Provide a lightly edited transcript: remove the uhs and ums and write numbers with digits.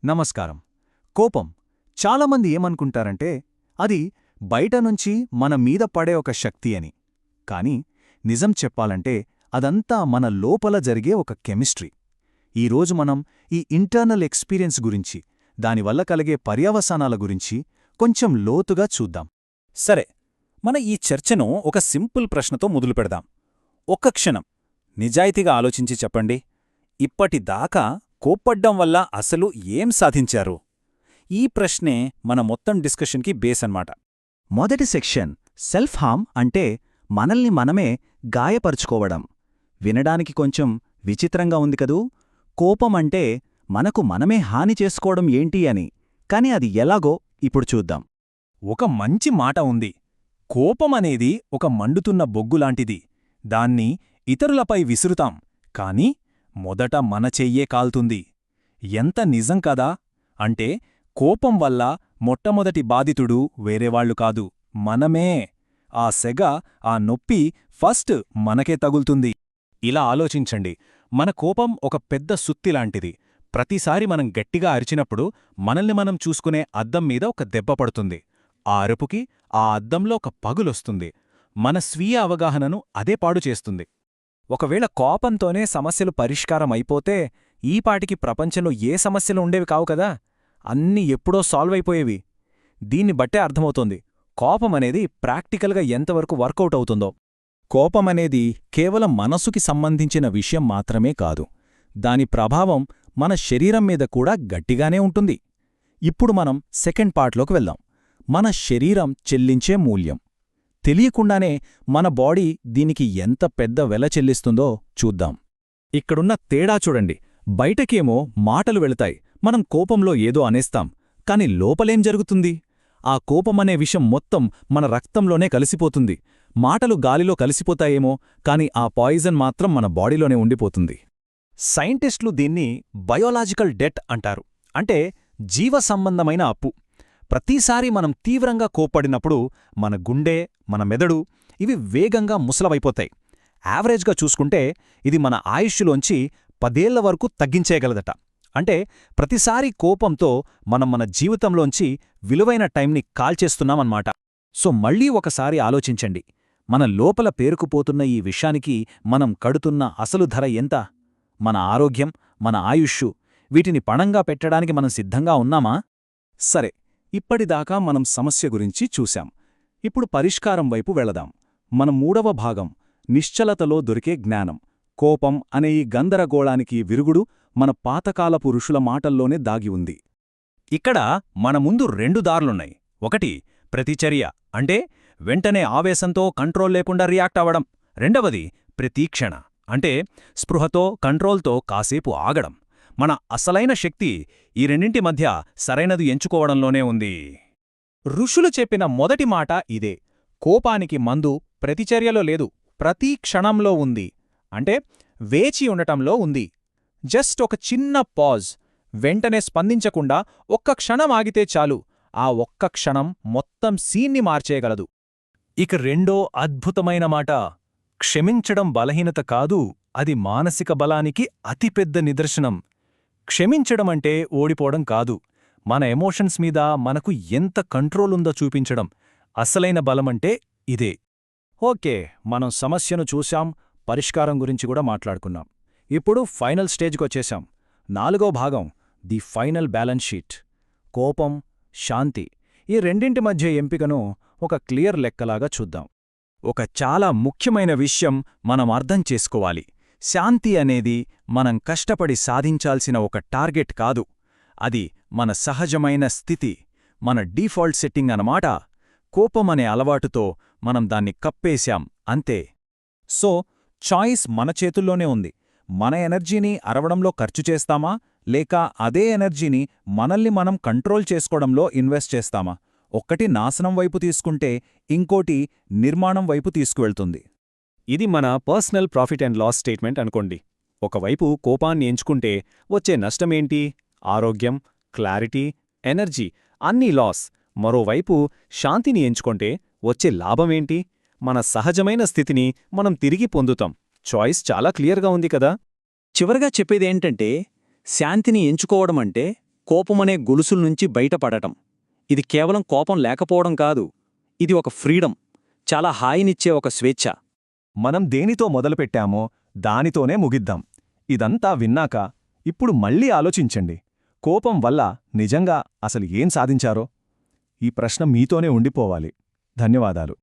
నమస్కారం. కోపం చాలామంది ఏమనుకుంటారంటే అది బయట నుంచి మన మీద పడే ఒక శక్తి అని. కాని నిజం చెప్పాలంటే అదంతా మన లోపల జరిగే ఒక కెమిస్ట్రీ. ఈరోజు మనం ఈ ఇంటర్నల్ ఎక్స్పీరియన్స్ గురించి, దానివల్ల కలిగే పర్యవసానాల గురించి కొంచెం లోతుగా చూద్దాం. సరే, మన ఈ చర్చను ఒక సింపుల్ ప్రశ్నతో మొదలుపెడదాం. ఒక్క క్షణం నిజాయితీగా ఆలోచించి చెప్పండి, ఇప్పటిదాకా కోప్పడ్డం వల్ల అసలు ఏం సాధించారు? ఈ ప్రశ్నే మన మొత్తం డిస్కషన్కి బేస్ అన్నమాట. మొదటి సెక్షన్ సెల్ఫ్ హార్మ్ అంటే మనల్ని మనమే గాయపరుచుకోవడం. వినడానికి కొంచెం విచిత్రంగా ఉంది కదూ. కోపం అంటే మనకు మనమే హాని చేసుకోవడం ఏంటి అని. కాని అది ఎలాగో ఇప్పుడు చూద్దాం. ఒక మంచి మాట ఉంది, కోపమనేది ఒక మండుతున్న బొగ్గులాంటిది. దాన్ని ఇతరులపై విసురుతాం, కాని మొదట మన చెయ్యే కాల్తుంది. ఎంత నిజం కదా! అంటే కోపం వల్ల మొట్టమొదటి బాధితుడు వేరేవాళ్లు కాదు, మనమే. ఆ సెగ, ఆ నొప్పి ఫస్ట్ మనకే తగులుతుంది. ఇలా ఆలోచించండి, మన కోపం ఒక పెద్ద సుత్తిలాంటిది. ప్రతిసారి మనం గట్టిగా అరిచినప్పుడు మనల్ని మనం చూసుకునే అద్దం మీద ఒక దెబ్బ పడుతుంది. ఆ అరుపుకి ఆ అద్దంలో ఒక పగులొస్తుంది. మన స్వీయ అవగాహనను అదే పాడు చేస్తుంది. ఒకవేళ కోపంతోనే సమస్యలు పరిష్కారం అయిపోతే ఈపాటికి ప్రపంచంలో ఏ సమస్యలు ఉండేవి కావు కదా, అన్నీ ఎప్పుడో సాల్వ్ అయిపోయేవి. దీన్ని బట్టే అర్థమవుతోంది కోపమనేది ప్రాక్టికల్గా ఎంతవరకు వర్కౌట్ అవుతుందో. కోపమనేది కేవలం మనసుకి సంబంధించిన విషయం మాత్రమే కాదు, దాని ప్రభావం మన శరీరం మీద కూడా గట్టిగానే ఉంటుంది. ఇప్పుడు మనం సెకండ్ పార్ట్లోకి వెళ్దాం. మన శరీరం చెల్లించే మూల్యం. తెలియకుండానే మన బాడీ దీనికి ఎంత పెద్ద వెల చెల్లిస్తుందో చూద్దాం. ఇక్కడున్న తేడా చూడండి. బయటకేమో మాటలు వెళతాయి, మనం కోపంలో ఏదో అనేస్తాం. కాని లోపలేం జరుగుతుంది? ఆ కోపమనే విషం మొత్తం మన రక్తంలోనే కలిసిపోతుంది. మాటలు గాలిలో కలిసిపోతాయేమో, కాని ఆ పాయిజన్ మాత్రం మన బాడీలోనే ఉండిపోతుంది. సైంటిస్టులు దీన్ని బయోలాజికల్ డెట్ అంటారు. అంటే జీవసంబంధమైన అప్పు. ప్రతిసారి మనం తీవ్రంగా కోప్పడినప్పుడు మన గుండె, మన మెదడు ఇవి వేగంగా ముసలవైపోతాయి. యావరేజ్గా చూసుకుంటే ఇది మన ఆయుష్లోంచి 10 ఏళ్ల వరకు తగ్గించేయగలదట. అంటే ప్రతిసారి కోపంతో మనం మన జీవితంలోంచి విలువైన టైంని కాల్చేస్తున్నామన్నమాట. సో మళ్లీ ఒకసారి ఆలోచించండి, మన లోపల పేరుకుపోతున్న ఈ విషయానికి మనం కడుతున్న అసలు ధర ఎంత? మన ఆరోగ్యం, మన ఆయుష్షు, వీటిని పణంగా పెట్టడానికి మనం సిద్ధంగా ఉన్నామా? సరే, ఇప్పటిదాకా మనం సమస్య గురించి చూశాం. ఇప్పుడు పరిష్కారం వైపు వెళదాం. మన మూడవ భాగం నిశ్చలతలో దొరికే జ్ఞానం. కోపం అనే ఈ గందరగోళానికి విరుగుడు మన పాతకాలపు ఋషుల మాటల్లోనే దాగి ఉంది. ఇక్కడ మన ముందు 2 దారులున్నాయి. ఒకటి ప్రతిచర్య, అంటే వెంటనే ఆవేశంతో కంట్రోల్ లేకుండా రియాక్ట్ అవ్వడం. రెండవది ప్రతీక్షణ, అంటే స్పృహతో, కంట్రోల్తో కాసేపు ఆగడం. మన అసలైన శక్తి ఈ రెండింటి మధ్య సరైనది ఎంచుకోవడంలోనే ఉంది. ఋషులు చెప్పిన మొదటి మాట ఇదే. కోపానికి మందు ప్రతిచర్యలో లేదు, ప్రతి క్షణంలో ఉంది. అంటే వేచి ఉండటంలో ఉంది. జస్ట్ ఒక చిన్న పాజ్, వెంటనే స్పందించకుండా ఒక్క క్షణం ఆగితే చాలు. ఆ ఒక్క క్షణం మొత్తం సీన్ని మార్చేయగలదు. ఇక రెండో అద్భుతమైన మాట, క్షమించడం బలహీనత కాదు, అది మానసిక బలానికి అతిపెద్ద నిదర్శనం. క్షమించడమంటే ఓడిపోవడం కాదు, మన ఎమోషన్స్ మీద మనకు ఎంత కంట్రోల్ ఉందో చూపించడం. అసలైన బలమంటే ఇదే. ఓకే, మనం సమస్యను చూశాం, పరిష్కారం గురించి కూడా మాట్లాడుకున్నాం. ఇప్పుడు ఫైనల్ స్టేజ్కొచ్చేశాం. 4వ భాగం, ది ఫైనల్ బ్యాలెన్స్ షీట్. కోపం, శాంతి, ఈ రెండింటి మధ్య ఎంపికను ఒక క్లియర్ లెక్కలాగా చూద్దాం. ఒక చాలా ముఖ్యమైన విషయం మనం అర్థం చేసుకోవాలి. శాంతి అనేది మనం కష్టపడి సాధించాల్సిన ఒక టార్గెట్ కాదు, అది మన సహజమైన స్థితి, మన డీఫాల్ట్ సెట్టింగ్ అన్నమాట. కోపమనే అలవాటుతో మనం దాన్ని కప్పేశాం, అంతే. సో చాయిస్ మన చేతుల్లోనే ఉంది. మన ఎనర్జీని అరవడంలో ఖర్చు చేస్తామా, లేక అదే ఎనర్జీని మనల్ని మనం కంట్రోల్ చేసుకోవడంలో ఇన్వెస్ట్ చేస్తామా? ఒక్కటి నాశనం వైపు తీసుకుంటే ఇంకోటి నిర్మాణం వైపు తీసుకువెళ్తుంది. ఇది మన personal profit and loss statement అనుకోండి. ఒకవైపు కోపాన్ని ఎంచుకుంటే వచ్చే నష్టమేంటి? ఆరోగ్యం, క్లారిటీ, ఎనర్జీ అన్నీ లాస్. మరోవైపు శాంతిని ఎంచుకుంటే వచ్చే లాభమేంటి? మన సహజమైన స్థితిని మనం తిరిగి పొందుతాం. చాయిస్ చాలా క్లియర్గా ఉంది కదా. చివరగా చెప్పేదేంటంటే, శాంతిని ఎంచుకోవడమంటే కోపమనే గొలుసుల నుంచి బయటపడటం. ఇది కేవలం కోపం లేకపోవడం కాదు, ఇది ఒక ఫ్రీడమ్, చాలా హాయినిచ్చే ఒక స్వేచ్ఛ. మనం దేనితో మొదలుపెట్టామో దానితోనే ముగిద్దాం. ఇదంతా విన్నాక ఇప్పుడు మళ్ళీ ఆలోచించండి, కోపం వల్ల నిజంగా అసలు ఏం సాధించారో? ఈ ప్రశ్న మీతోనే ఉండిపోవాలి. ధన్యవాదాలు.